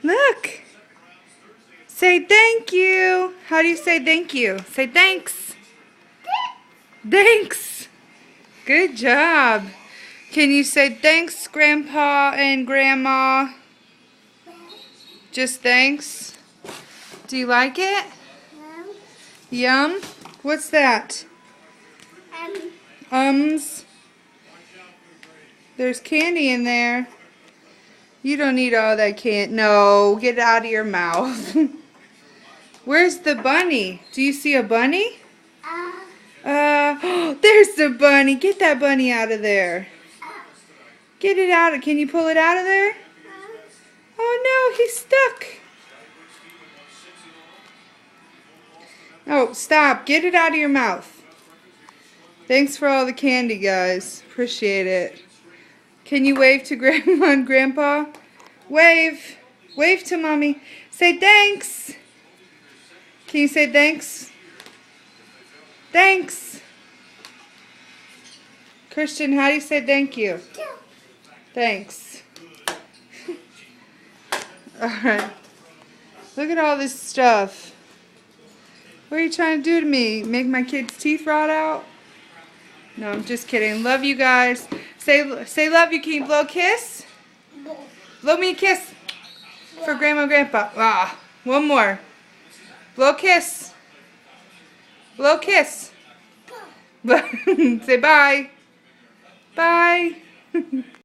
Look. Say thank you. How do you say thank you? Say thanks. Thanks. Good job. Can you say thanks, Grandpa and Grandma? Just thanks. Do you like it? Yum. What's that? Ums. There's candy in there. You don't need all that candy. No, get it out of your mouth. Where's the bunny? Do you see a bunny? There's the bunny. Get that bunny out of there. Get it out. Can you pull it out of there? Oh no, he's stuck. Oh, stop. Get it out of your mouth. Thanks for all the candy, guys. Appreciate it. Can you wave to Grandma and Grandpa? Wave. Wave to Mommy. Say thanks. Can you say thanks? Thanks. Christian, how do you say thank you? Thanks. Alright. Look at all this stuff. What are you trying to do to me? Make my kids' teeth rot out? No, I'm just kidding. Love you guys. Say love you. Can you blow a kiss? Blow me a kiss for Grandma and Grandpa. Ah, one more. Blow a kiss. Blow a kiss. Say bye. Bye.